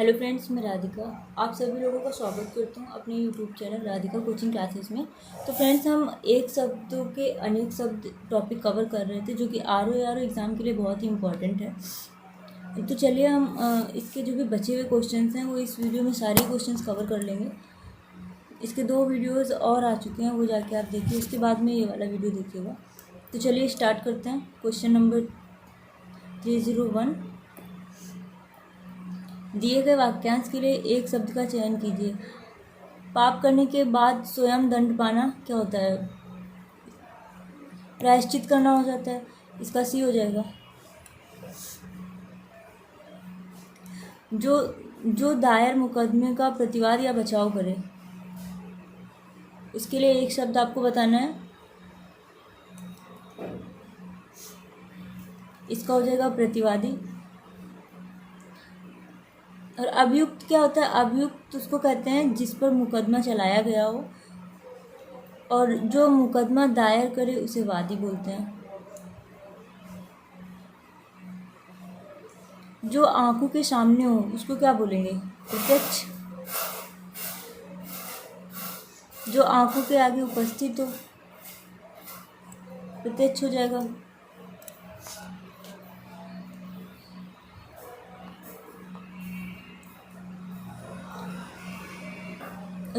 Hello friends, मैं राधिका। आप सभी लोगों का स्वागत करता हूँ अपने YouTube channel Radhika coaching classes में। तो फ्रेंड्स, हम एक शब्दों के अनेक शब्द टॉपिक कवर कर रहे थे जो कि आर ओ एग्ज़ाम के लिए बहुत ही इम्पॉर्टेंट है। तो चलिए हम इसके जो भी बचे हुए क्वेश्चंस हैं वो इस वीडियो में सारे क्वेश्चंस कवर कर लेंगे। इसके 2 वीडियोज़ और आ चुके हैं, वो जाके आप देखिए, उसके बाद में ये वाला वीडियो देखिएगा। तो चलिए स्टार्ट करते हैं। क्वेश्चन नंबर 301, दिए गए वाक्यांश के लिए एक शब्द का चयन कीजिए। पाप करने के बाद स्वयं दंड पाना क्या होता है? प्रायश्चित करना हो जाता है। इसका सी हो जाएगा। जो जो दायर मुकदमे का प्रतिवाद या बचाव करे, उसके लिए एक शब्द आपको बताना है। इसका हो जाएगा प्रतिवादी। और अभियुक्त क्या होता है? अभियुक्त उसको कहते हैं जिस पर मुकदमा चलाया गया हो, और जो मुकदमा दायर करे उसे वादी बोलते हैं। जो आंखों के सामने हो उसको क्या बोलेंगे? प्रत्यक्ष। जो आंखों के आगे उपस्थित हो, प्रत्यक्ष हो जाएगा।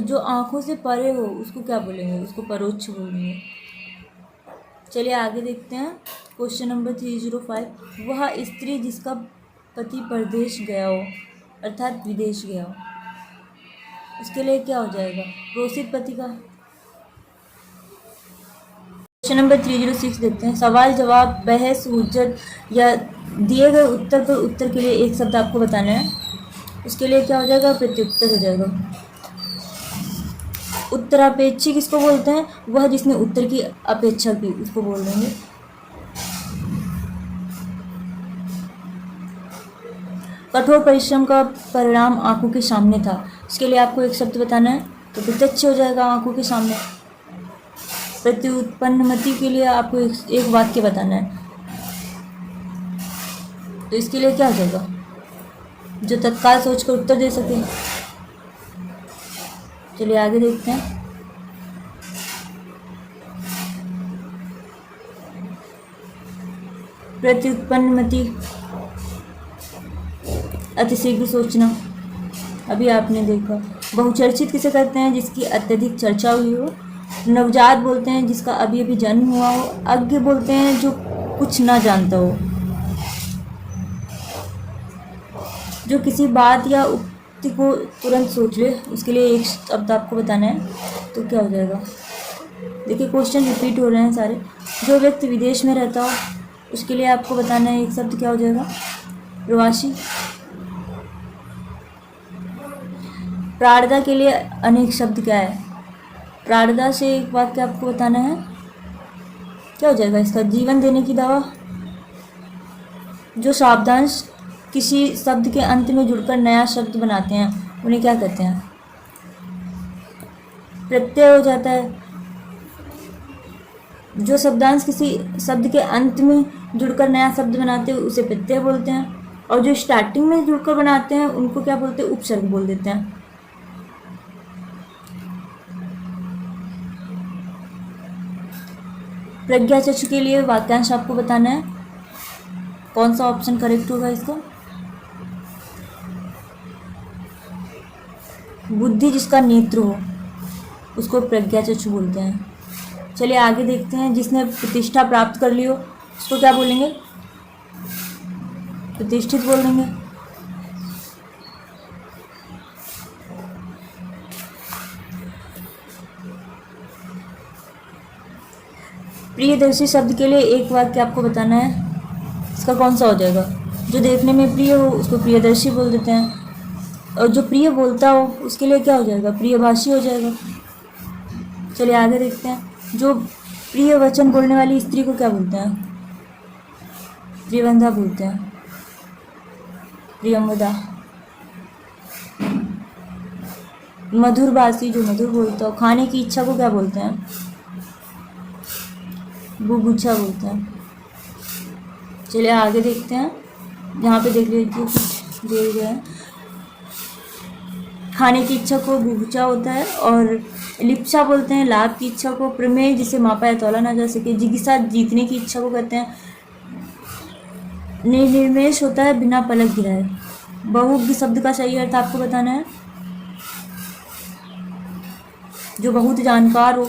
जो आंखों से परे हो उसको क्या बोलेंगे? उसको परोक्ष बोलेंगे। चलिए आगे देखते हैं। क्वेश्चन नंबर 305, वह स्त्री जिसका पति परदेश गया हो, अर्थात विदेश गया हो, उसके लिए क्या हो जाएगा? प्रोसित पति का। क्वेश्चन नंबर 306 देखते हैं। सवाल जवाब, बहस हुज्जत या दिए गए उत्तर पर उत्तर के लिए एक शब्द आपको बताना है। उसके लिए क्या हो जाएगा? प्रत्युत्तर हो जाएगा। उत्तरापेक्षी किसको बोलते हैं? वह जिसने उत्तर की अपेक्षा की, उसको बोल देंगे। कठोर परिश्रम का परिणाम आंखों के सामने था, इसके लिए आपको एक शब्द बताना है, तो प्रत्यक्ष हो जाएगा आंखों के सामने। प्रत्युत्पन्नमति के लिए आपको एक वाक्य बताना है, तो इसके लिए क्या हो जाएगा? जो तत्काल सोचकर उत्तर दे सके। चलिए आगे देखते हैं। प्रत्युत्पन्नमति, अतिशीघ्र सोचना, अभी आपने देखा। बहुचर्चित किसे कहते हैं? जिसकी अत्यधिक चर्चा हुई हो। नवजात बोलते हैं जिसका अभी अभी जन्म हुआ हो। अज्ञ बोलते हैं जो कुछ ना जानता हो। जो किसी बात या उक्ति को तुरंत सोच ले, उसके लिए एक शब्द आपको बताना है, तो क्या हो जाएगा? देखिए क्वेश्चन रिपीट हो रहे हैं सारे। जो व्यक्ति विदेश में रहता हो, उसके लिए आपको बताना है एक शब्द, क्या हो जाएगा? प्रवासी। प्रार्थना के लिए अनेक शब्द क्या है? प्रार्थना से एक वाक्य आपको बताना है, क्या हो जाएगा इसका? जीवन देने की दवा। जो शब्दांश किसी शब्द के अंत में जुड़कर नया शब्द बनाते हैं, उन्हें क्या कहते हैं? प्रत्यय हो जाता है। जो शब्दांश किसी शब्द के अंत में जुड़कर नया शब्द बनाते हैं उसे प्रत्यय बोलते हैं, और जो स्टार्टिंग में जुड़कर बनाते हैं उनको क्या बोलते हैं? उपसर्ग बोल देते हैं। प्रज्ञा चक्षु के लिए वाक्यांश आपको बताना है, कौन सा ऑप्शन करेक्ट होगा इसका? बुद्धि जिसका नेत्र हो उसको प्रज्ञा चक्षु बोलते हैं। चलिए आगे देखते हैं। जिसने प्रतिष्ठा प्राप्त कर ली हो उसको क्या बोलेंगे? प्रतिष्ठित बोल देंगे। प्रियदर्शी शब्द के लिए एक वाक्य आपको बताना है, इसका कौन सा हो जाएगा? जो देखने में प्रिय हो उसको प्रियदर्शी बोल देते हैं, और जो प्रिय बोलता हो उसके लिए क्या हो जाएगा? प्रियभाषी हो जाएगा। चलिए आगे देखते हैं। जो प्रिय वचन बोलने वाली स्त्री को क्या बोलते हैं? प्रियवंधा बोलते हैं। प्रियंवदा। मधुरभाषी, जो मधुर बोलता हो। खाने की इच्छा को क्या बोलते हैं? बुभुक्षा बोलते हैं। चलिए आगे देखते हैं। यहाँ पे देख लीजिए कुछ दिए गए हैं। खाने की इच्छा को बुभुक्षा होता है। और लिप्सा बोलते हैं लाभ की इच्छा को। प्रमेय जिसे मापा या तौला ना जा सके। जिज्ञासा जीतने की इच्छा को कहते हैं। निर्निमेष होता है बिना पलक गिराए। बहुज्ञ शब्द का सही अर्थ आपको बताना है। जो बहुत जानकार हो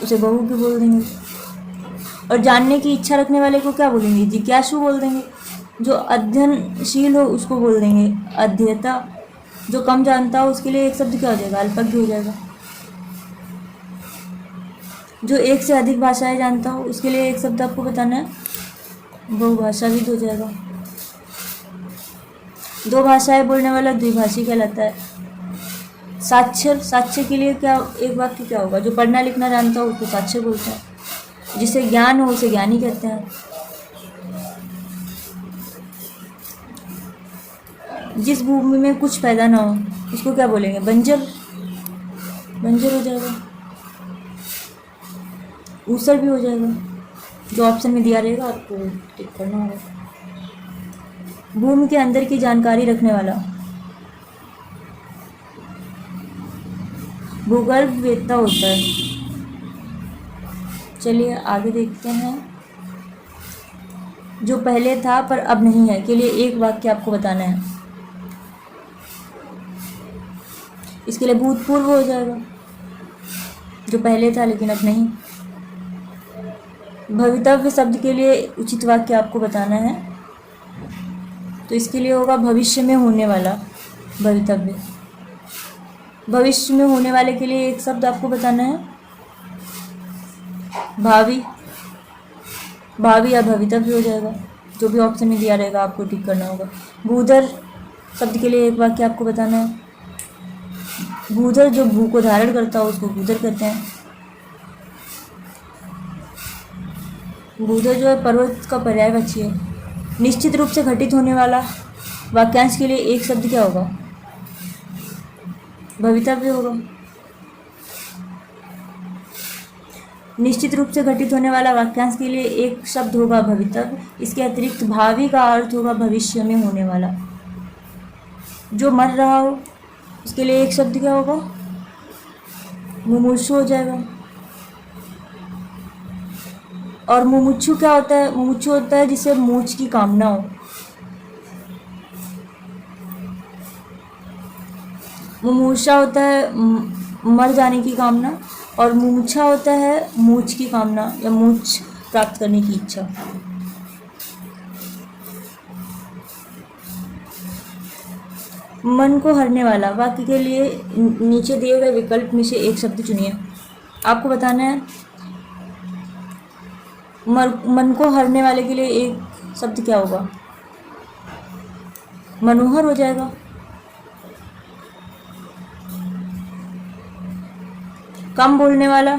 उसे बहुज्ञ बोल देंगे। और जानने की इच्छा रखने वाले को क्या बोलेंगे? जिज्ञासु बोल देंगे। जो अध्ययनशील हो उसको बोल देंगे अध्येता। जो कम जानता हो उसके लिए एक शब्द क्या हो जाएगा? अल्पज्ञ हो जाएगा। जो एक से अधिक भाषाएं जानता हो उसके लिए एक शब्द आपको बताना है, बहुभाषाविद हो जाएगा। दो भाषाएं बोलने वाला द्विभाषी कहलाता है। साक्षर, साक्षर के लिए क्या एक वाक्य क्या होगा? जो पढ़ना लिखना जानता हो उसको साक्षर बोलते हैं। जिसे ज्ञान हो उसे ज्ञानी कहते हैं। जिस भूमि में कुछ पैदा ना हो उसको क्या बोलेंगे? बंजर, बंजर हो जाएगा। ऊसर भी हो जाएगा। जो ऑप्शन में दिया रहेगा आपको टिक करना होगा। भूमि के अंदर की जानकारी रखने वाला भूगर्भवेत्ता होता है। चलिए आगे देखते हैं। जो पहले था पर अब नहीं है के लिए एक वाक्य आपको बताना है। इसके लिए भूतपूर्व हो जाएगा। जो पहले था लेकिन अब नहीं। भवितव्य शब्द के लिए उचित वाक्य आपको बताना है। तो इसके लिए होगा भविष्य में होने वाला भवितव्य। भविष्य में होने वाले के लिए एक शब्द आपको बताना है भावी। भावी या भवितव्य हो जाएगा। जो भी ऑप्शन में दिया रहेगा आपको टिक करना होगा। भूधर शब्द के लिए एक वाक्य आपको बताना है। भूधर जो भू को धारण करता हो उसको भूधर कहते हैं। भूधर जो है पर्वत का पर्यायवाची है। निश्चित रूप से घटित होने वाला वाक्यांश के लिए एक शब्द क्या होगा? भवितव्य होगा। निश्चित रूप से घटित होने वाला वाक्यांश के लिए एक शब्द होगा भवितव्य। इसके अतिरिक्त भावी का अर्थ होगा भविष्य में होने वाला। जो मर रहा हो उसके लिए एक शब्द क्या होगा? मुमुक्षु हो जाएगा। और मुमुक्षु क्या होता है? मुमुक्षु होता है जिसे मोक्ष की कामना हो। मुमुक्षा होता है मर जाने की कामना। और मुमुक्षा होता है मोक्ष की कामना या मोक्ष प्राप्त करने की इच्छा। मन को हरने वाला वाक्य के लिए नीचे दिए गए विकल्प में से एक शब्द चुनिए। आपको बताना है मन को हरने वाले के लिए एक शब्द क्या होगा? मनोहर हो जाएगा। कम बोलने वाला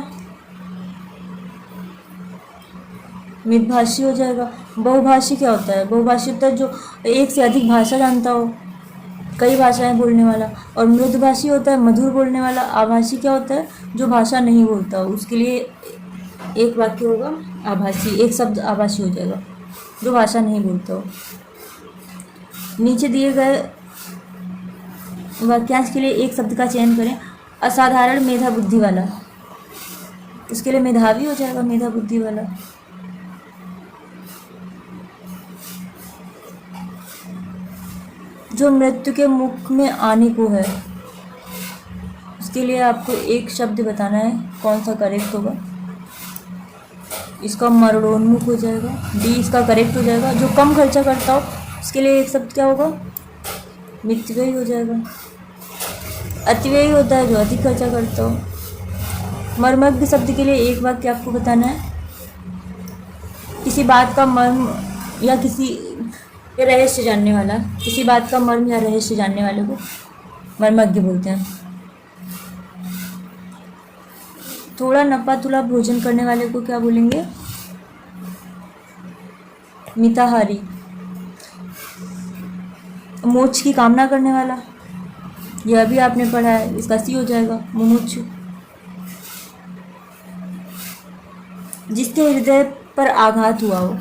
मितभाषी हो जाएगा। बहुभाषी क्या होता है? बहुभाषी होता है जो एक से अधिक भाषा जानता हो, कई भाषाएं बोलने वाला। और मृदुभाषी होता है मधुर बोलने वाला। आभासी क्या होता है? जो भाषा नहीं बोलता हो। उसके लिए एक वाक्य होगा आभासी। एक शब्द आभासी हो जाएगा जो भाषा नहीं बोलता हो। नीचे दिए गए वाक्यांश के लिए एक शब्द का चयन करें। असाधारण मेधा बुद्धि वाला, उसके लिए मेधावी हो जाएगा, मेधा बुद्धि वाला। जो मृत्यु के मुख में आने को है उसके लिए आपको एक शब्द बताना है, कौन सा करेक्ट होगा। इसका मरणोन्मुख हो जाएगा, डी इसका करेक्ट हो जाएगा। जो कम खर्चा करता हो उसके लिए एक शब्द क्या होगा? मितव्ययी हो जाएगा। अतिव्ययी होता है जो अधिक खर्चा करता हो। मर्मज्ञ शब्द के लिए एक वाक्य आपको बताना है। किसी बात का मर्म या किसी रहस्य जानने वाला, किसी बात का मर्म या रहस्य जानने वाले को मर्मज्ञ बोलते हैं। थोड़ा नपा तुला भोजन करने वाले को क्या बोलेंगे? मिताहारी। मोक्ष की कामना करने वाला, यह भी आपने पढ़ा है, इसका सी हो जाएगा मुमुक्षु। जिसके हृदय पर आघात हुआ हो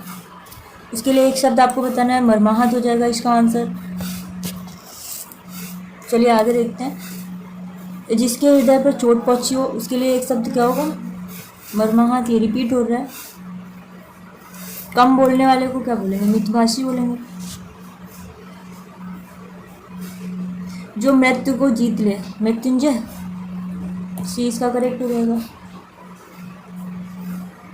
उसके लिए एक शब्द आपको बताना है, मर्माहत हो जाएगा इसका आंसर। चलिए आगे देखते हैं। जिसके हृदय पर चोट पहुंची हो उसके लिए एक शब्द क्या होगा? मर्माहत। ये रिपीट हो रहा है। कम बोलने वाले को क्या बोलेंगे? मितभाषी बोलेंगे। जो मृत्यु को जीत ले, मृत्युंजय। सी इसका करेक्ट हो जाएगा।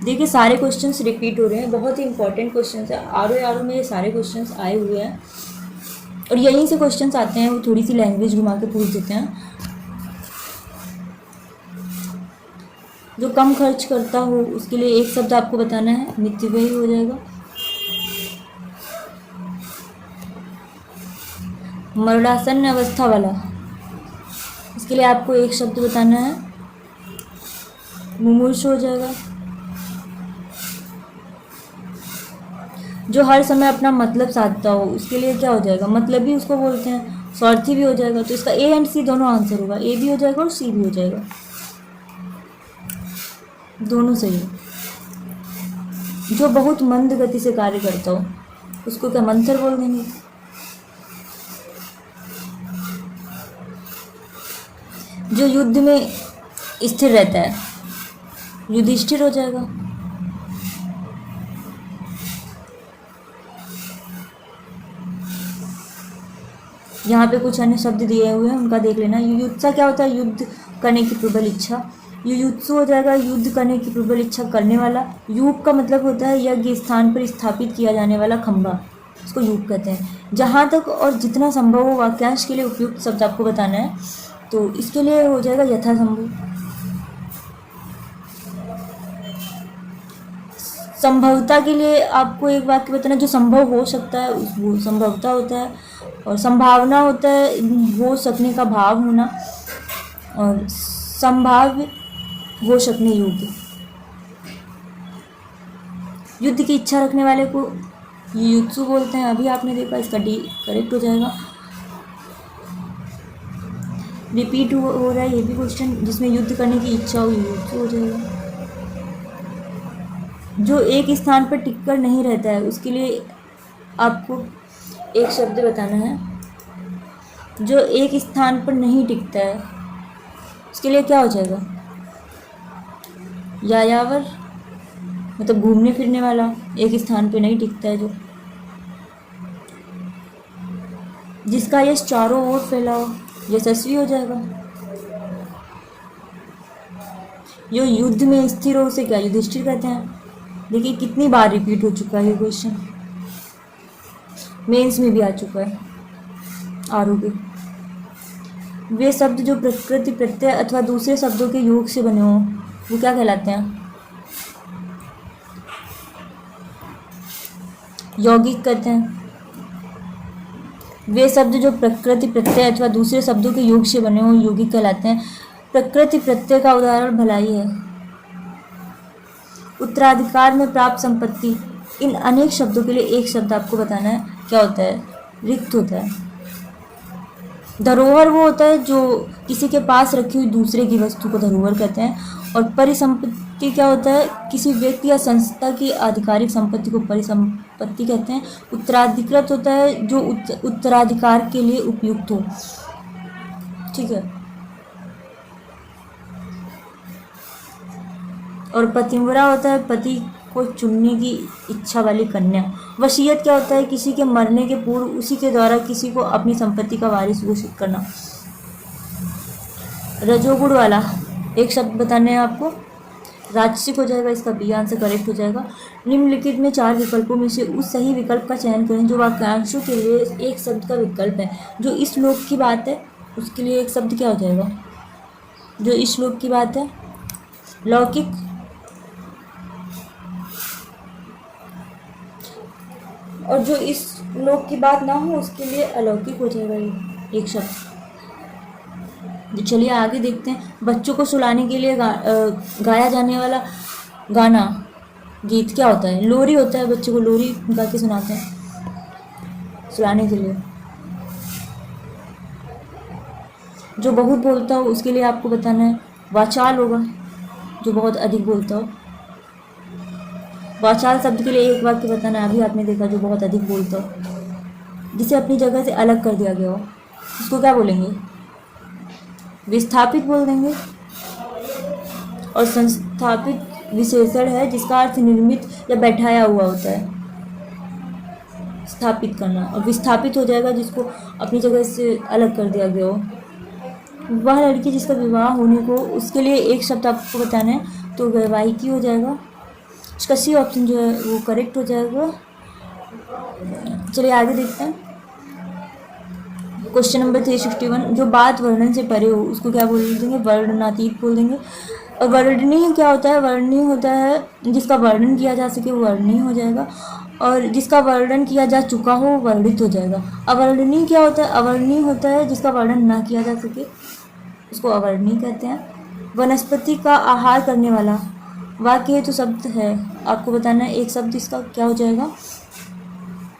देखिए सारे क्वेश्चंस रिपीट हो रहे हैं, बहुत ही इंपॉर्टेंट क्वेश्चंस है। आर में ये सारे क्वेश्चंस आए हुए हैं और यहीं से क्वेश्चंस आते हैं, वो थोड़ी सी लैंग्वेज घुमा के पूछ देते हैं। जो कम खर्च करता हो उसके लिए एक शब्द आपको बताना है, मितव्ययी हो जाएगा। मरणासन्न अवस्था वाला, इसके लिए आपको एक शब्द बताना है, मुमूर्षु हो जाएगा। जो हर समय अपना मतलब साधता हो उसके लिए क्या हो जाएगा? मतलब भी उसको बोलते हैं, स्वार्थी भी हो जाएगा। तो इसका ए एंड सी दोनों आंसर होगा, ए भी हो जाएगा और सी भी हो जाएगा, दोनों सही है। जो बहुत मंद गति से कार्य करता हो उसको क्या मंथर बोल देंगे। जो युद्ध में स्थिर रहता है युधिष्ठिर हो जाएगा। यहाँ पे कुछ अन्य शब्द दिए हुए हैं, उनका देख लेना। युयुत्सा क्या होता है? युद्ध करने की प्रबल इच्छा। युयुत्सु हो जाएगा युद्ध करने की प्रबल इच्छा करने वाला। युग का मतलब होता है यज्ञ स्थान पर स्थापित किया जाने वाला खंभा, इसको युग कहते हैं। जहाँ तक और जितना संभव हो वाक्यांश के लिए उपयुक्त शब्द आपको बताना है, तो इसके लिए हो जाएगा यथासंभव। संभवता के लिए आपको एक वाक्य बताना, जो संभव हो सकता है वो संभवता होता है, और संभावना होता है हो सकने का भाव होना, और संभाव्य हो सकने योग्य। युद्ध की इच्छा रखने वाले को युयुत्सु बोलते हैं, अभी आपने देखा, इसका डी करेक्ट हो जाएगा। रिपीट हो रहा है ये भी क्वेश्चन, जिसमें युद्ध करने की इच्छा हो युयुत्सु हो जाएगा। जो एक स्थान पर टिककर नहीं रहता है उसके लिए आपको एक शब्द बताना है। जो एक स्थान पर नहीं टिकता है उसके लिए क्या हो जाएगा? यायावर, मतलब घूमने फिरने वाला, एक स्थान पर नहीं टिकता है। जो जिसका यश चारों ओर फैला हो यशस्वी हो जाएगा। जो युद्ध में स्थिर हो उसे क्या युधिष्ठिर कहते हैं। देखिए कितनी बार रिपीट हो चुका है ये क्वेश्चन, मेंस में भी आ चुका है आरोग्य। वे शब्द जो प्रकृति प्रत्यय अथवा दूसरे शब्दों के योग से बने हों वो क्या कहलाते हैं? यौगिक कहते हैं। वे शब्द जो प्रकृति प्रत्यय अथवा दूसरे शब्दों के योग से बने हों यौगिक कहलाते हैं। प्रकृति प्रत्यय का उदाहरण भलाई है। उत्तराधिकार में प्राप्त संपत्ति, इन अनेक शब्दों के लिए एक शब्द आपको बताना है, क्या होता है? रिक्त होता है। धरोहर वो होता है जो किसी के पास रखी हुई दूसरे की वस्तु को धरोहर कहते हैं। और परिसंपत्ति क्या होता है? किसी व्यक्ति या संस्था की आधिकारिक संपत्ति को परिसंपत्ति कहते हैं। उत्तराधिकृत होता है जो उत्तराधिकार के लिए उपयुक्त हो, ठीक है। और पतिव्रता होता है पति को चुनने की इच्छा वाली कन्या। वसीयत क्या होता है? किसी के मरने के पूर्व उसी के द्वारा किसी को अपनी संपत्ति का वारिस घोषित करना। रजोगुण वाला एक शब्द बताने हैं आपको, राजसिक हो जाएगा, इसका बी आंसर करेक्ट हो जाएगा। निम्नलिखित में 4 विकल्पों में से उस सही विकल्प का चयन करें जो वाक्यांशों के लिए एक शब्द का विकल्प है। जो इस श्लोक की बात है उसके लिए एक शब्द क्या हो जाएगा? जो इस श्लोक की बात है लौकिक, और जो इस लोक की बात ना हो उसके लिए अलौकिक हो जाएगा ये एक शब्द। तो चलिए आगे देखते हैं। बच्चों को सुलाने के लिए गाया जाने वाला गाना, गीत क्या होता है? लोरी होता है। बच्चों को लोरी गा के सुनाते हैं सुलाने के लिए। जो बहुत बोलता हो उसके लिए आपको बताना है वाचाल होगा, जो बहुत अधिक बोलता हो। वाचाल शब्द के लिए एक वाक्य बताना है, अभी आपने देखा, जो बहुत अधिक बोलता हो, जिसे अपनी जगह से अलग कर दिया गया हो। इसको क्या बोलेंगे? विस्थापित बोल देंगे। और संस्थापित विशेषण है जिसका अर्थ निर्मित या बैठाया हुआ होता है, स्थापित करना। और विस्थापित हो जाएगा जिसको अपनी जगह से अलग कर दिया गया हो। वह लड़की जिसका विवाह होने को, उसके लिए एक शब्द आपको बताना है, तो वैवाहिकी हो जाएगा। इसका सी ऑप्शन जो है वो करेक्ट हो जाएगा। चलिए आगे देखते हैं। क्वेश्चन नंबर 361, जो बात वर्णन से परे हो उसको क्या बोल देंगे? वर्णनातीत बोल देंगे। और वर्णनीय क्या होता है? वर्णनीय होता है जिसका वर्णन किया जा सके वो वर्णनीय हो जाएगा, और जिसका वर्णन किया जा चुका हो वर्णित हो जाएगा। अवर्णनीय क्या होता है? अवर्णनीय होता है जिसका वर्णन ना किया जा सके, उसको अवर्णनीय कहते हैं। वनस्पति का आहार करने वाला वाक्य है तो शब्द है, आपको बताना है एक शब्द, इसका क्या हो जाएगा?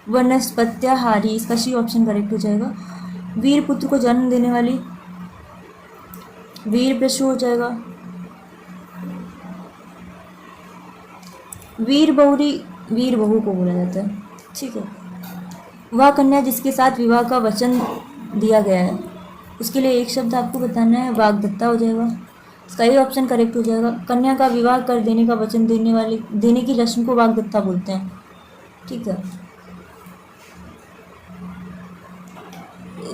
वनस्पत्याहारी। इसका सी ऑप्शन करेक्ट हो जाएगा। वीर पुत्र को जन्म देने वाली, वीर पशु हो जाएगा। वीर बहुरी, वीर बहू को बोला जाता है, ठीक है। वह कन्या जिसके साथ विवाह का वचन दिया गया है, उसके लिए एक शब्द आपको बताना है, वाग्दत्ता हो जाएगा। इसका ये ऑप्शन करेक्ट हो जाएगा। कन्या का विवाह कर देने का वचन देने की रस्म को वाग्दत्ता बोलते हैं, ठीक है।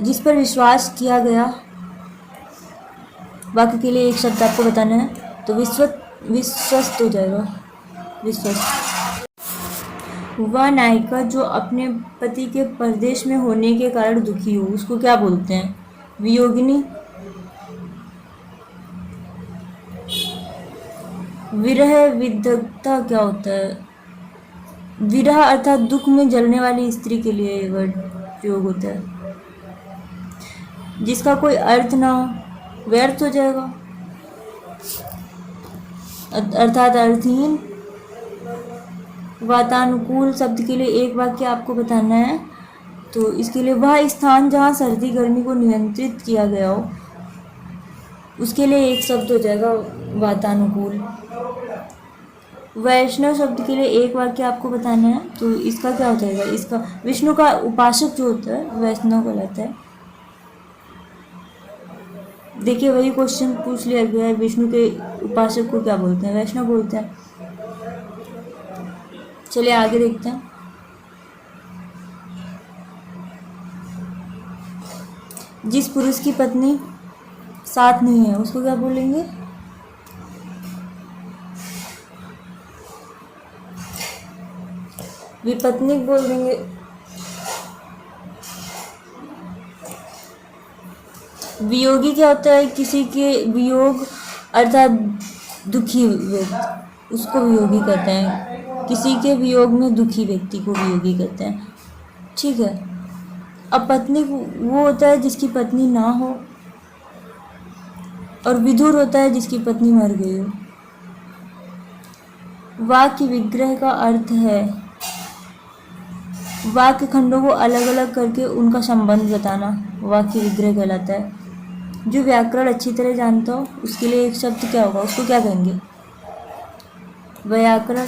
जिस पर विश्वास किया गया, वाक्य के लिए एक शब्द आपको बताना है, तो विश्वस्त हो जाएगा, विश्वस्त। वह नायिका जो अपने पति के परदेश में होने के कारण दुखी हो, उसको क्या बोलते हैं? वियोगिनी। विरह विदग्धता क्या होता है? विरह अर्थात दुख में जलने वाली स्त्री के लिए वर्ड प्रयोग होता है। जिसका कोई अर्थ ना हो, व्यर्थ हो जाएगा, अर्थात अर्थहीन। वातानुकूल शब्द के लिए एक वाक्य आपको बताना है, तो इसके लिए वह स्थान जहाँ सर्दी गर्मी को नियंत्रित किया गया हो, उसके लिए एक शब्द हो जाएगा, वातानुकूल। वैष्णव शब्द के लिए एक वाक्य आपको बताना है, तो इसका क्या हो जाएगा? इसका विष्णु का उपासक जो होता है वैष्णव कहलाता है। देखिए वही क्वेश्चन पूछ लिया गया है, विष्णु के उपासक को क्या बोलते हैं? वैष्णव बोलते हैं। चलिए आगे देखते हैं। जिस पुरुष की पत्नी साथ नहीं है उसको क्या बोलेंगे? विपत्निक बोल देंगे। वियोगी क्या होता है? किसी के वियोग अर्थात दुखी व्यक्ति, उसको वियोगी कहते हैं। किसी के वियोग में दुखी व्यक्ति को वियोगी कहते हैं, ठीक है। अपत्निक वो होता है जिसकी पत्नी ना हो, और विधुर होता है जिसकी पत्नी मर गई हो। वाक्य विग्रह का अर्थ है वाक्य खंडों को अलग अलग करके उनका संबंध बताना, वाक्य विग्रह कहलाता है। जो व्याकरण अच्छी तरह जानता हो उसके लिए एक शब्द क्या होगा, उसको क्या कहेंगे? व्याकरण।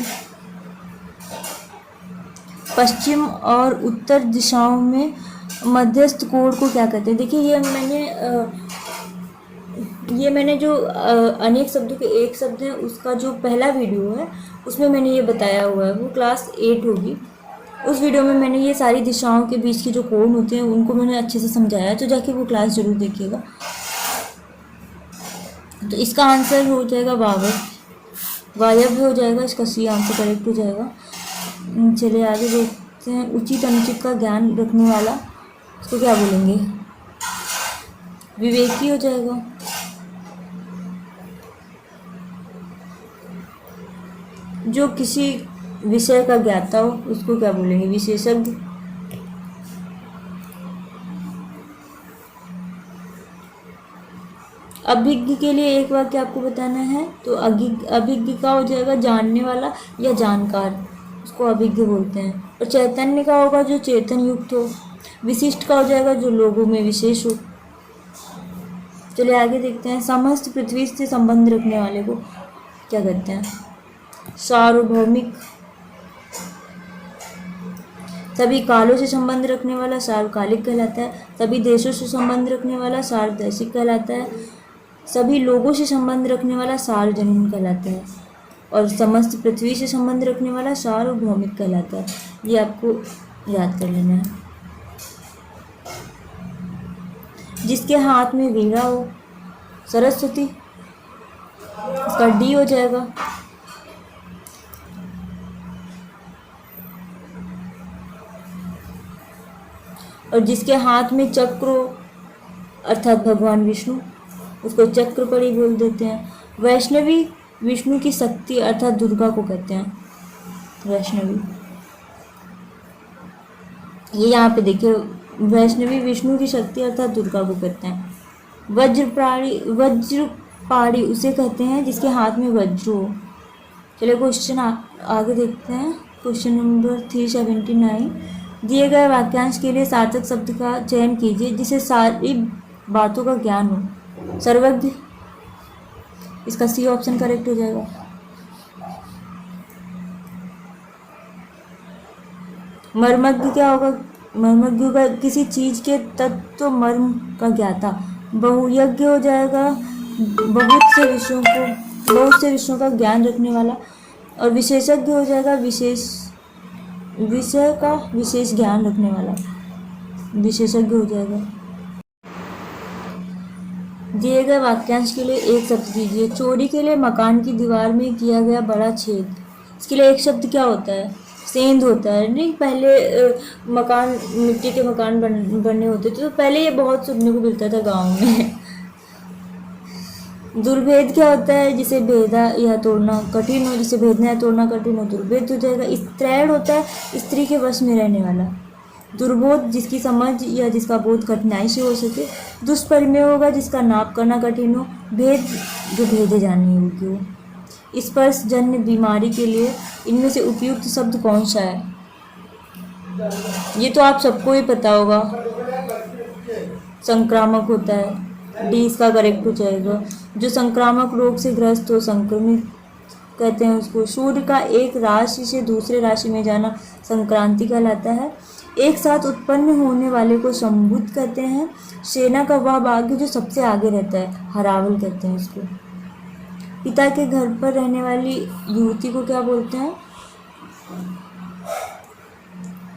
पश्चिम और उत्तर दिशाओं में मध्यस्थ कोण को क्या कहते हैं? देखिए ये मैंने जो अनेक शब्दों के एक शब्द है उसका जो पहला वीडियो है उसमें मैंने ये बताया हुआ है, वो क्लास 8 होगी। उस वीडियो में मैंने ये सारी दिशाओं के बीच के जो कोण होते हैं उनको मैंने अच्छे से समझाया है, तो जाके वो क्लास जरूर देखिएगा। तो इसका आंसर हो जाएगा वायव्य हो जाएगा, इसका सी आंसर करेक्ट हो जाएगा। चलिए आगे देखते हैं। उचित अनुचित का ज्ञान रखने वाला, उसको क्या बोलेंगे? विवेकी हो जाएगा। जो किसी विषय का ज्ञाता हो उसको क्या बोलेंगे? विशेषज्ञ। अभिज्ञ के लिए एक वाक्य आपको बताना है, तो अभिज्ञ का हो जाएगा जानने वाला या जानकार, उसको अभिज्ञ बोलते हैं। और चैतन्य का होगा जो चेतन युक्त हो। विशिष्ट का हो जाएगा जो लोगों में विशेष हो। चलिए आगे देखते हैं। समस्त पृथ्वी से संबंध रखने वाले को क्या कहते हैं? सार्वभौमिक। सभी कालों से संबंध रखने वाला सार्वकालिक कहलाता है। सभी देशों से संबंध रखने वाला सार्वदेशिक कहलाता है। सभी लोगों से संबंध रखने वाला सार्वजनीन कहलाता है। और समस्त पृथ्वी से संबंध रखने वाला सार्वभौमिक कहलाता है। ये आपको याद कर लेना है। जिसके हाथ में वीणा हो, सरस्वती, इसका डी हो जाएगा। और जिसके हाथ में चक्र हो, अर्थात भगवान विष्णु, उसको चक्रपड़ी बोल देते हैं। वैष्णवी विष्णु की शक्ति अर्थात दुर्गा को कहते हैं वैष्णवी। ये यहाँ पे देखिए, वैष्णवी विष्णु की शक्ति अर्थात दुर्गा को कहते हैं। वज्रपाणी उसे कहते हैं जिसके हाथ में वज्र हो। चलिए क्वेश्चन आगे देखते हैं। Question number 379। दिए गए वाक्यांश के लिए सार्थक शब्द का चयन कीजिए जिसे सारी बातों का ज्ञान हो। सर्वज्ञ, इसका सी ऑप्शन करेक्ट हो जाएगा। मर्मज्ञ क्या होगा? मर्मज्ञ होगा किसी चीज के तत्व मर्म का ज्ञाता। बहुयज्ञ हो जाएगा बहुत से विषयों का ज्ञान रखने वाला। और विशेषज्ञ हो जाएगा विषय का विशेष ज्ञान रखने वाला, विशेषज्ञ हो जाएगा। दिए गए वाक्यांश के लिए एक शब्द दीजिए। चोरी के लिए मकान की दीवार में किया गया बड़ा छेद, इसके लिए एक शब्द क्या होता है? सेंध होता है। नहीं, पहले मकान, मिट्टी के मकान बनने होते थे तो पहले ये बहुत सुनने को मिलता था गांव में। दुर्भेद क्या होता है? जिसे भेदा या तोड़ना कठिन हो, जिसे भेदना या तोड़ना कठिन हो, दुर्भेद हो जाएगा। स्त्रैण होता है स्त्री के वश में रहने वाला। दुर्बोध जिसकी समझ या जिसका बोध कठिनाई से हो सके। दुष्परिमेय होगा जिसका नाप करना कठिन हो। भेद जो भेदे जाने योग्य हो। स्पर्श जन्य बीमारी के लिए इनमें से उपयुक्त शब्द कौन सा है? ये तो आप सबको ही पता होगा, संक्रामक होता है। डी इसका करेक्ट हो जाएगा। जो संक्रामक रोग से ग्रस्त हो, संक्रमित कहते हैं उसको। सूर्य का एक राशि से दूसरे राशि में जाना संक्रांति कहलाता है। एक साथ उत्पन्न होने वाले को संबुद्ध कहते हैं। सेना का वह भाग जो सबसे आगे रहता है, हरावल कहते हैं इसको। पिता के घर पर रहने वाली युवती को क्या बोलते हैं?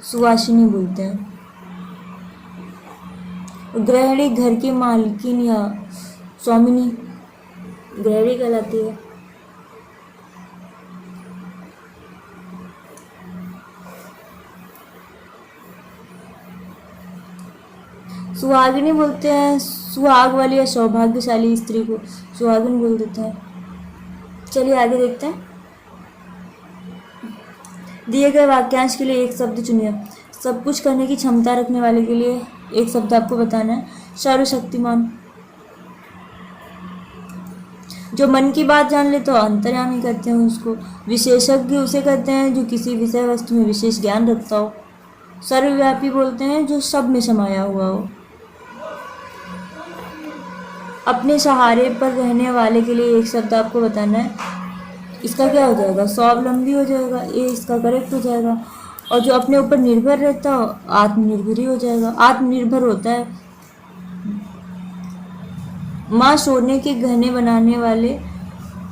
सुवासिनी बोलते हैं। गृहिणी घर की मालकिन या स्वामिनी गृहिणी कहलाती है। सुहागिनी बोलते हैं सुहाग वाली या सौभाग्यशाली स्त्री को सुहागिन बोल देते हैं। चलिए आगे देखते हैं। दिए गए वाक्यांश के लिए एक शब्द चुनिए। सब कुछ करने की क्षमता रखने वाले के लिए एक शब्द आपको बताना है। सर्वशक्तिमान। जो मन की बात जान ले तो अंतर्यामी कहते हैं उसको। विशेषज्ञ उसे कहते हैं जो किसी विषय वस्तु में विशेष ज्ञान रखता हो। सर्वव्यापी बोलते हैं जो सब में समाया हुआ हो। अपने सहारे पर रहने वाले के लिए एक शब्द आपको बताना है। इसका क्या हो जाएगा? स्वावलंबी हो जाएगा। ये इसका करेक्ट हो जाएगा। और जो अपने ऊपर निर्भर रहता हो, आत्मनिर्भर ही हो जाएगा। आत्मनिर्भर होता है। माँ सोने के गहने बनाने वाले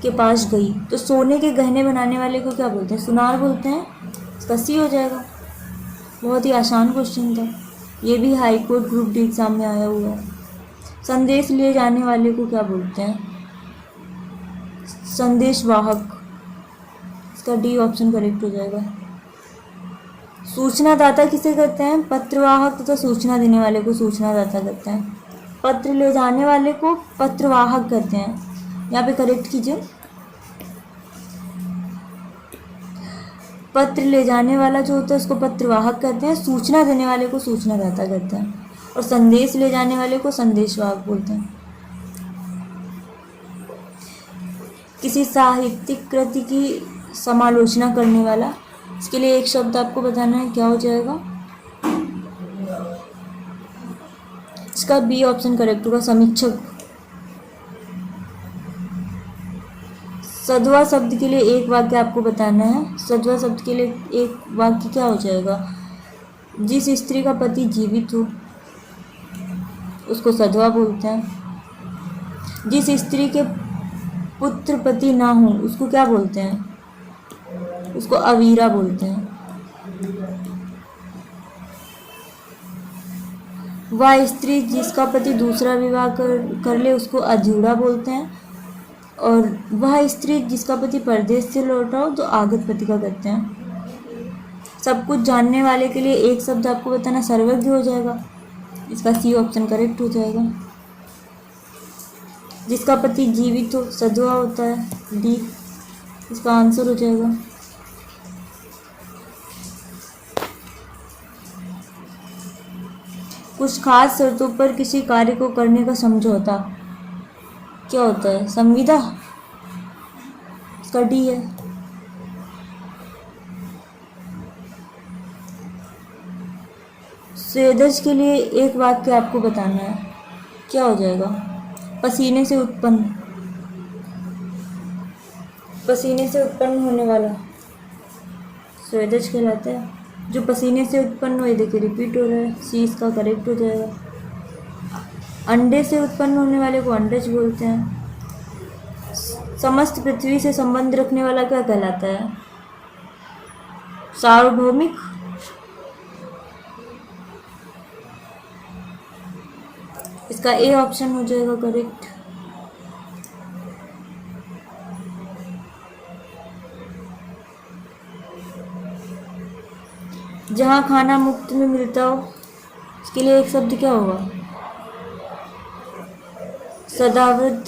के पास गई तो सोने के गहने बनाने वाले को क्या बोलते हैं? सुनार बोलते हैं। इसका सी हो जाएगा। बहुत ही आसान क्वेश्चन था, ये भी high court group D exam में आया हुआ है। संदेश ले जाने वाले को क्या बोलते हैं? संदेश वाहक। इसका डी ऑप्शन करेक्ट हो जाएगा। सूचना दाता किसे कहते हैं? पत्रवाहक तथा सूचना देने वाले को सूचना दाता कहते हैं। पत्र ले जाने वाले को पत्रवाहक कहते हैं। यहाँ पे करेक्ट कीजिए। पत्र ले जाने वाला जो होता है उसको पत्रवाहक कहते हैं। सूचना देने वाले को सूचना दाता कहते हैं। और संदेश ले जाने वाले को संदेशवाहक बोलते हैं। किसी साहित्यिक कृति की समालोचना करने वाला, इसके लिए एक शब्द आपको बताना है। क्या हो जाएगा? इसका बी ऑप्शन करेक्ट होगा। समीक्षक। सद्वा शब्द के लिए एक वाक्य आपको बताना है। सद्वा शब्द के लिए एक वाक्य क्या हो जाएगा? जिस स्त्री का पति जीवित हो उसको सधवा बोलते हैं। जिस स्त्री के पुत्र पति ना हो उसको क्या बोलते हैं? उसको अवीरा बोलते हैं। वह स्त्री जिसका पति दूसरा विवाह कर ले उसको अधूरा बोलते हैं। और वह स्त्री जिसका पति परदेश से लौटा हो तो आगत पति का कहते हैं। सब कुछ जानने वाले के लिए एक शब्द आपको बताना सर्वज्ञ हो जाएगा। इसका सी ऑप्शन करेक्ट हो जाएगा। जिसका पति जीवित हो सधवा होता है, डी इसका आंसर हो जाएगा। कुछ खास शर्तों पर किसी कार्य को करने का समझौता क्या होता है? संविदा, इसका डी है। स्वेदज के लिए एक वाक्य आपको बताना है, क्या हो जाएगा? पसीने से उत्पन्न, पसीने से उत्पन्न होने वाला स्वेदज कहलाता है। जो पसीने से उत्पन्न हो, ये देखिए रिपीट हो रहा है, सी इसका करेक्ट हो जाएगा। अंडे से उत्पन्न होने वाले को अंडज बोलते हैं। समस्त पृथ्वी से संबंध रखने वाला क्या कहलाता है? सार्वभौमिक, इसका ए ऑप्शन हो जाएगा करेक्ट। जहाँ खाना मुफ्त में मिलता हो इसके लिए एक शब्द क्या होगा? सदावृत,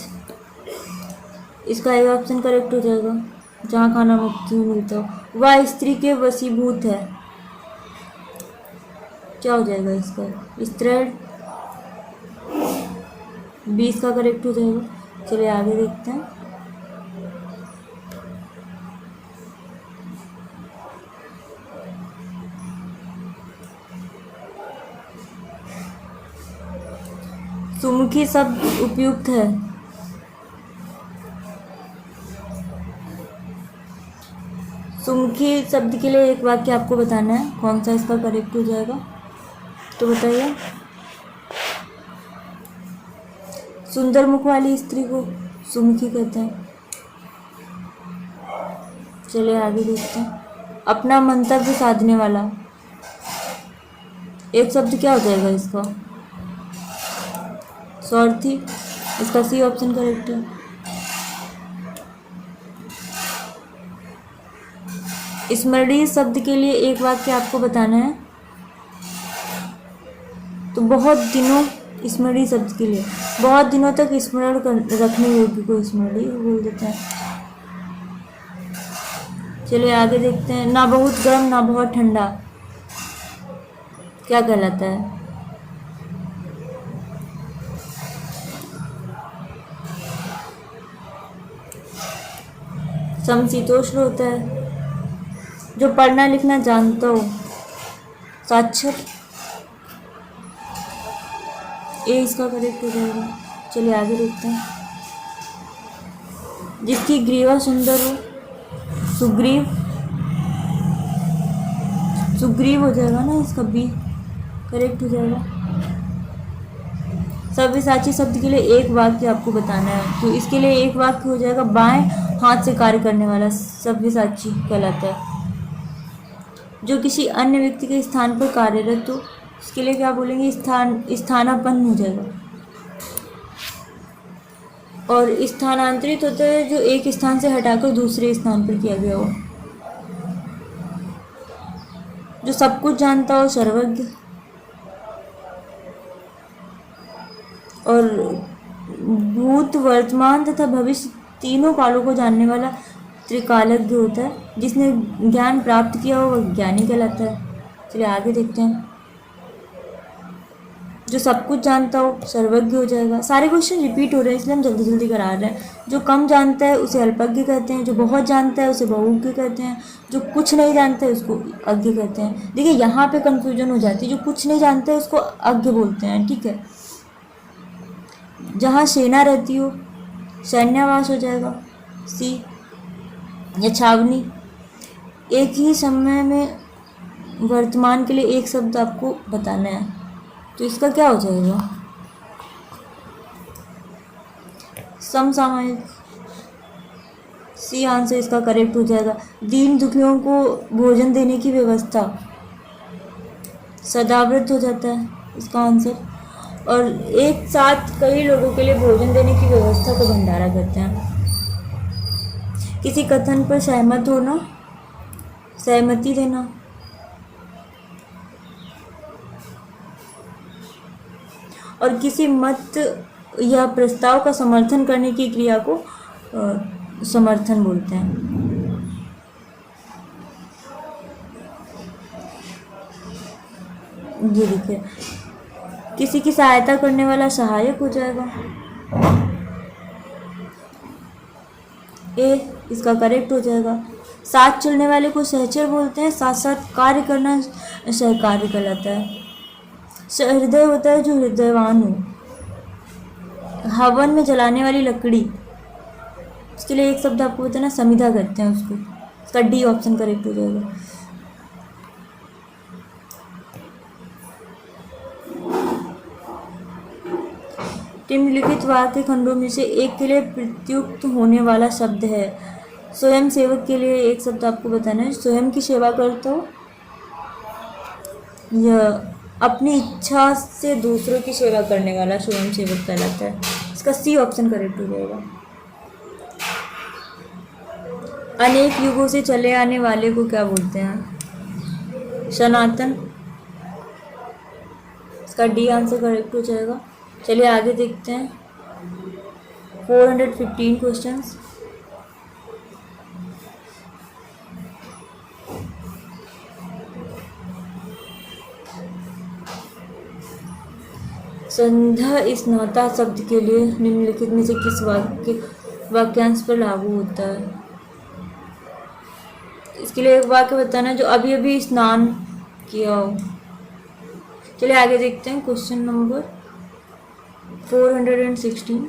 इसका ए ऑप्शन करेक्ट हो जाएगा। जहाँ खाना मुफ्त में मिलता हो। वह स्त्री के वशीभूत है, क्या हो जाएगा इसका? स्त्रीण, बी इसका करेक्ट हो जाएगा। चलिए आगे देखते हैं। सुमुखी शब्द उपयुक्त है। सुमुखी शब्द के लिए एक वाक्य आपको बताना है, कौन सा इसका करेक्ट हो जाएगा तो बताइए। सुंदर मुख वाली स्त्री को सुमुखी कहते हैं। चलिए आगे देखते हैं। अपना मंतव्य साधने वाला, एक शब्द क्या हो जाएगा इसका? स्वार्थी, इसका सी ऑप्शन करेक्ट है। स्मरणीय शब्द के लिए एक वाक्य आपको बताना है, तो बहुत दिनों, स्मरणीय शब्द के लिए बहुत दिनों तक स्मरण रखने योग्य को स्मरणीय बोल देते हैं। चलिए आगे देखते हैं। ना बहुत गर्म ना बहुत ठंडा क्या कहलाता है? समशीतोष्ण होता है। जो पढ़ना लिखना जानता हो साक्षर, ए इसका करेक्ट हो जाएगा। चलिए आगे देखते हैं। जिसकी ग्रीवा सुंदर हो, सुग्रीव, सुग्रीव हो जाएगा ना, इसका बी करेक्ट हो जाएगा। सव्यसाची शब्द के लिए एक वाक्य आपको बताना है, तो इसके लिए एक वाक्य हो जाएगा। बाएं हाथ से कार्य करने वाला सव्यसाची कहलाता है। जो किसी अन्य व्यक्ति के स्थान पर कार्यरत हो इसके लिए क्या बोलेंगे? स्थानापन्न हो जाएगा। और स्थानांतरित होता है जो एक स्थान से हटाकर दूसरे स्थान पर किया गया हो। जो सब कुछ जानता हो सर्वज्ञ। और भूत, वर्तमान तथा भविष्य तीनों कालों को जानने वाला त्रिकालज्ञ होता है। जिसने ज्ञान प्राप्त किया हो वह ज्ञानी कहलाता है। चलिए आगे देखते हैं। जो सब कुछ जानता हो सर्वज्ञ हो जाएगा। सारे क्वेश्चन रिपीट हो रहे हैं इसलिए हम जल्दी जल्दी करा रहे हैं। जो कम जानता है उसे अल्पज्ञ कहते हैं। जो बहुत जानता है उसे बहुज्ञ कहते हैं। जो कुछ नहीं जानता है उसको अज्ञ कहते हैं। देखिए यहाँ पे कंफ्यूजन हो जाती है। जो कुछ नहीं जानते हैं उसको अज्ञ बोलते हैं, ठीक है। जहाँ सेना रहती हो सैन्यावास हो जाएगा, सी। या छावनी, एक ही समय में वर्तमान के लिए एक शब्द आपको बताना है, तो इसका क्या हो जाएगा? समसामयिक। सी आंसर इसका करेक्ट हो जाएगा। दीन दुखियों को भोजन देने की व्यवस्था, सदाव्रत हो जाता है इसका आंसर। और एक साथ कई लोगों के लिए भोजन देने की व्यवस्था को भंडारा कहते हैं। किसी कथन पर सहमत होना, सहमति देना। और किसी मत या प्रस्ताव का समर्थन करने की क्रिया को समर्थन बोलते हैं। ये देखिए, किसी की सहायता करने वाला सहायक हो जाएगा। ए इसका करेक्ट हो जाएगा। साथ चलने वाले को सहचर बोलते हैं। साथ साथ कार्य करना सहकार्य कहलाता है। सहृदय होता है जो हृदयवान हो। हवन में जलाने वाली लकड़ी, उसके लिए एक शब्द आपको बताना, समिधा करते हैं उसको। इसका डी ऑप्शन करेक्ट हो जाएगा। निम्नलिखित वाक्य खंडों में से एक के लिए प्रयुक्त होने वाला शब्द है। स्वयं सेवक के लिए एक शब्द आपको बताना है। स्वयं की सेवा करता हो, यह अपनी इच्छा से दूसरों की सेवा करने वाला स्वयं सेवक कहलाता है। इसका सी ऑप्शन करेक्ट हो जाएगा। अनेक युगों से चले आने वाले को क्या बोलते हैं? सनातन। इसका डी आंसर करेक्ट हो जाएगा। चलिए आगे देखते हैं। 415 क्वेश्चंस। संध्या स्नाता शब्द के लिए निम्नलिखित में से किस वाक्यांश पर लागू होता है? इसके लिए एक वाक्य बताना जो अभी अभी स्नान किया हो। चलिए आगे देखते हैं। Question number 416।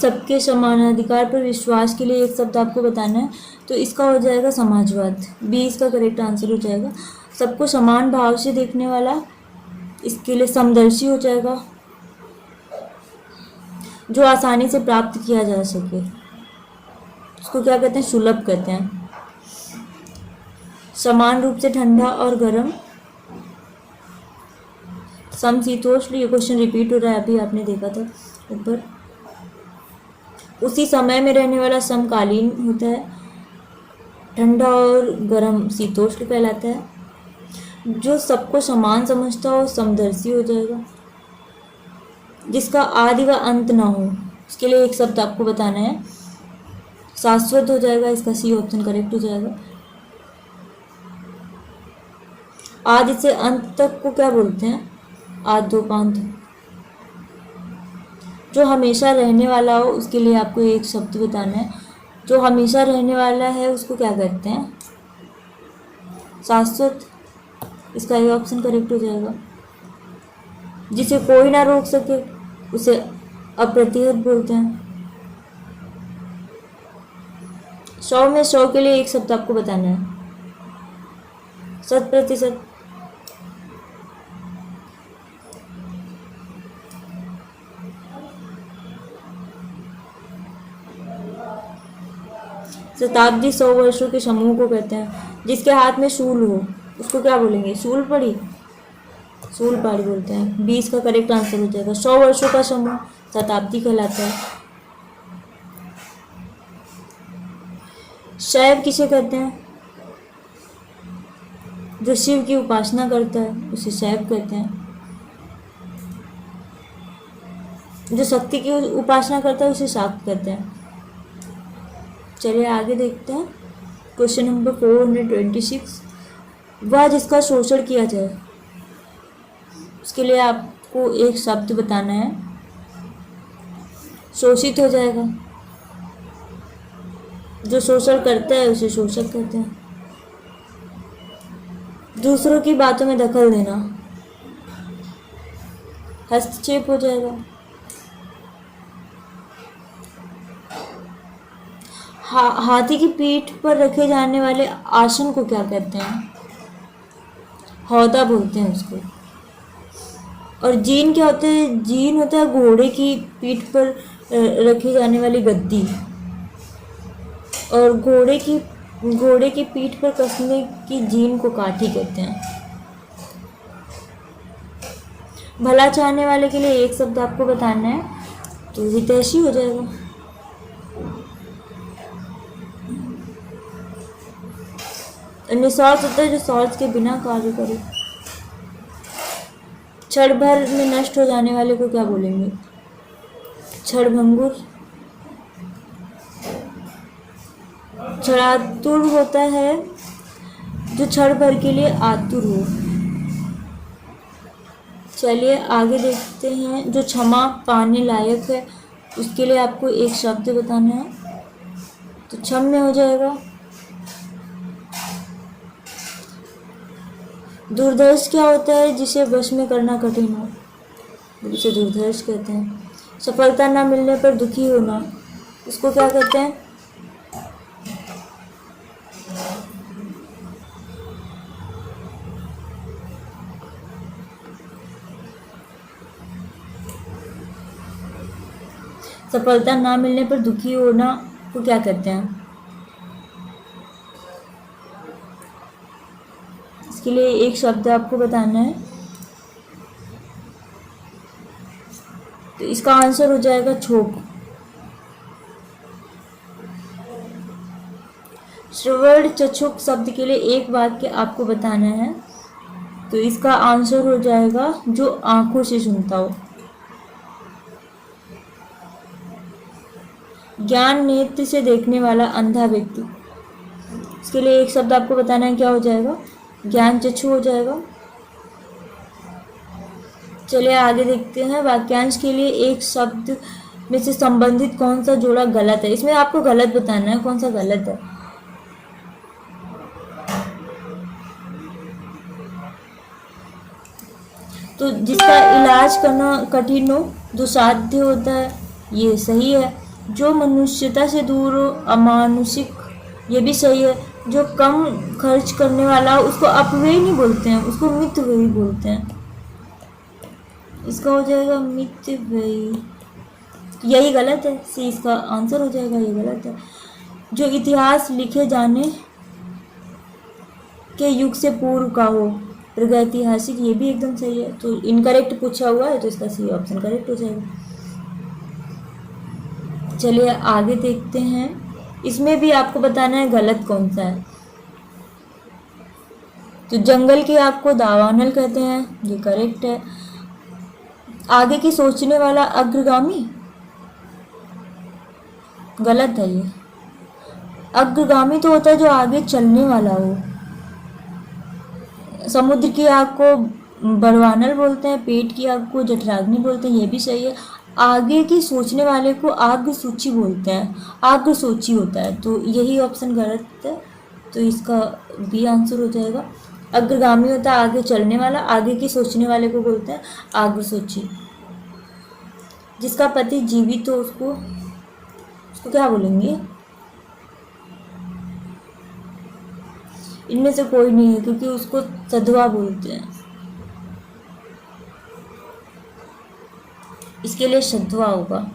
सबके समानाधिकार पर विश्वास के लिए एक शब्द आपको बताना है, तो इसका हो जाएगा समाजवाद। बी इसका करेक्ट आंसर हो जाएगा। सबको समान भाव से देखने वाला, इसके लिए समदर्शी हो जाएगा। जो आसानी से प्राप्त किया जा सके, उसको क्या कहते हैं? सुलभ कहते हैं। समान रूप से ठंडा और गर्म, समशीतोष्ण। ये क्वेश्चन रिपीट हो रहा है, अभी आपने देखा था ऊपर। उसी समय में रहने वाला समकालीन होता है। ठंडा और गर्म शीतोष्ण कहलाता है। जो सबको समान समझता हो, समदर्शी हो जाएगा। जिसका आदि व अंत ना हो, उसके लिए एक शब्द आपको बताना है। शाश्वत हो जाएगा। इसका सी ऑप्शन करेक्ट हो जाएगा। आदि से अंत तक को क्या बोलते हैं? आद्योपांत। जो हमेशा रहने वाला हो, उसके लिए आपको एक शब्द बताना है। जो हमेशा रहने वाला है उसको क्या कहते हैं? शाश्वत। इसका ये ऑप्शन करेक्ट हो जाएगा। जिसे कोई ना रोक सके, उसे अप्रतिहत बोलते हैं। 100 में 100 के लिए एक शब्द आपको बताना है। 100%। शताब्दी 100 वर्षों के समूह को कहते हैं। जिसके हाथ में शूल हो, उसको क्या बोलेंगे? शूल पड़ी, शूल पाड़ी बोलते हैं। 20 का करेक्ट आंसर हो जाएगा। 100 वर्षों का समूह शताब्दी कहलाता है। शैव किसे कहते हैं? जो शिव की उपासना करता है उसे शैव कहते हैं। जो शक्ति की उपासना करता है उसे शाक्त कहते हैं। चलिए आगे देखते हैं। Question number 426। वह जिसका शोषण किया जाए, उसके लिए आपको एक शब्द बताना है। शोषित हो जाएगा। जो शोषण करता है उसे शोषक कहते हैं। दूसरों की बातों में दखल देना, हस्तक्षेप हो जाएगा। हाथी की पीठ पर रखे जाने वाले आसन को क्या कहते हैं? हौदा बोलते हैं उसको। और जीन क्या होता है? जीन होता है घोड़े की पीठ पर रखी जाने वाली गद्दी। और घोड़े की पीठ पर कसने की जीन को काठी कहते हैं। भला चाहने वाले के लिए एक शब्द आपको बताना है, तो हितैषी हो जाएगा। निस्वार्थ होता है जो स्वार्थ के बिना कार्य करे। क्षण भर में नष्ट हो जाने वाले को क्या बोलेंगे? क्षणभंगुर। क्षणातुर होता है जो क्षण भर के लिए आतुर हो। चलिए आगे देखते हैं। जो क्षमा पाने लायक है उसके लिए आपको एक शब्द बताना है, तो क्षम्य हो जाएगा। दुर्धर्ष क्या होता है? जिसे वश में करना कठिन हो, उसे दुर्धर्ष कहते हैं। सफलता न मिलने पर दुखी होना, उसको क्या कहते हैं? सफलता ना मिलने पर दुखी होना को क्या कहते हैं? इसके लिए एक शब्द आपको बताना है, तो इसका आंसर हो जाएगा क्षोभ। श्रवण चक्षुक शब्द के लिए एक वाक्य आपको बताना है, तो इसका आंसर हो जाएगा जो आंखों से सुनता हो। ज्ञान नेत्र से देखने वाला अंधा व्यक्ति, इसके लिए एक शब्द आपको बताना है, क्या हो जाएगा? ज्ञान चक्षु हो जाएगा। चलिए आगे देखते हैं। वाक्यांश के लिए एक शब्द में से संबंधित कौन सा जोड़ा गलत है? इसमें आपको गलत बताना है, कौन सा गलत है। तो जिसका इलाज करना कठिन हो, दुसाध्य होता है, ये सही है। जो मनुष्यता से दूर हो, अमानुषिक, ये भी सही है। जो कम खर्च करने वाला हो उसको अपव्यय नहीं बोलते हैं, उसको मितव्ययी बोलते हैं। इसका हो जाएगा मितव्ययी, यही गलत है। सी इसका आंसर हो जाएगा, ये गलत है। जो इतिहास लिखे जाने के युग से पूर्व का हो, प्रागैतिहासिक, ये भी एकदम सही है। तो इनकरेक्ट पूछा हुआ है, तो इसका सी ऑप्शन करेक्ट हो जाएगा। चलिए आगे देखते हैं। इसमें भी आपको बताना है गलत कौन सा है। तो जंगल की आग को दावानल कहते हैं, ये करेक्ट है। आगे की सोचने वाला अग्रगामी, गलत है ये। अग्रगामी तो होता है जो आगे चलने वाला हो। समुद्र की आग को बरवानल बोलते हैं, पेट की आग को जठराग्नि बोलते हैं, ये भी सही है। आगे की सोचने वाले को आग्रसूची बोलते हैं, आग्रसूची होता है, तो यही ऑप्शन गलत है। तो इसका बी आंसर हो जाएगा। अग्रगामी होता है आगे चलने वाला, आगे की सोचने वाले को बोलते हैं आग्रसूची। जिसका पति जीवित हो उसको क्या बोलेंगे? इनमें से कोई नहीं है, क्योंकि उसको सधवा बोलते हैं। इसके लिए सधवा होगा।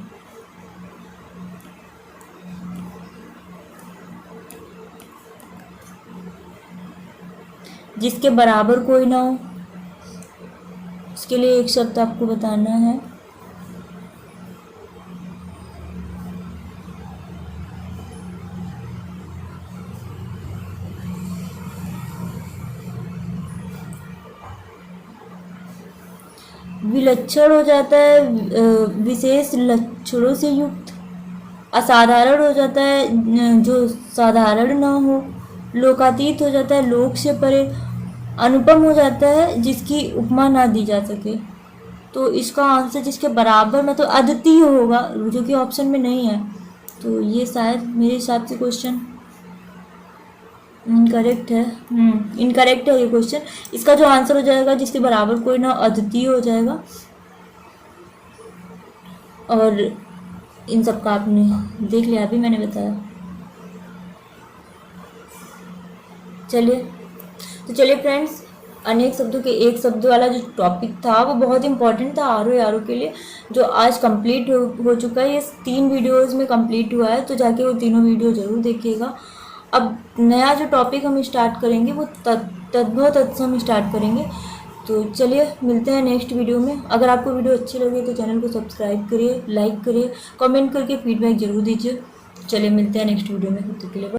जिसके बराबर कोई ना हो, इसके लिए एक शब्द आपको बताना है। विलक्षण हो जाता है विशेष लक्षणों से युक्त। असाधारण हो जाता है जो साधारण ना हो। लोकातीत हो जाता है लोक से परे। अनुपम हो जाता है जिसकी उपमा ना दी जा सके। तो इसका आंसर जिसके बराबर में तो अद्वितीय होगा, जो कि ऑप्शन में नहीं है। तो ये शायद मेरे हिसाब से क्वेश्चन इनकरेक्ट है। इनकरेक्ट है ये क्वेश्चन। इसका जो आंसर हो जाएगा जिसके बराबर कोई ना, अद्वितीय हो जाएगा। और इन सब का आपने देख लिया, अभी मैंने बताया। चलिए फ्रेंड्स, अनेक शब्दों के एक शब्द वाला जो टॉपिक था वो बहुत इंपॉर्टेंट था आर ओ के लिए, जो आज कंप्लीट हो चुका है। ये 3 वीडियोस में कंप्लीट हुआ है, तो जाके वो तीनों वीडियो ज़रूर देखिएगा। अब नया जो टॉपिक हम स्टार्ट करेंगे वो तद्भव तत्सम स्टार्ट करेंगे। तो चलिए मिलते हैं नेक्स्ट वीडियो में। अगर आपको वीडियो अच्छी लगे तो चैनल को सब्सक्राइब करिए, लाइक करिए, कमेंट करके फीडबैक ज़रूर दीजिए। चलिए मिलते हैं नेक्स्ट वीडियो में, तब तक के लिए।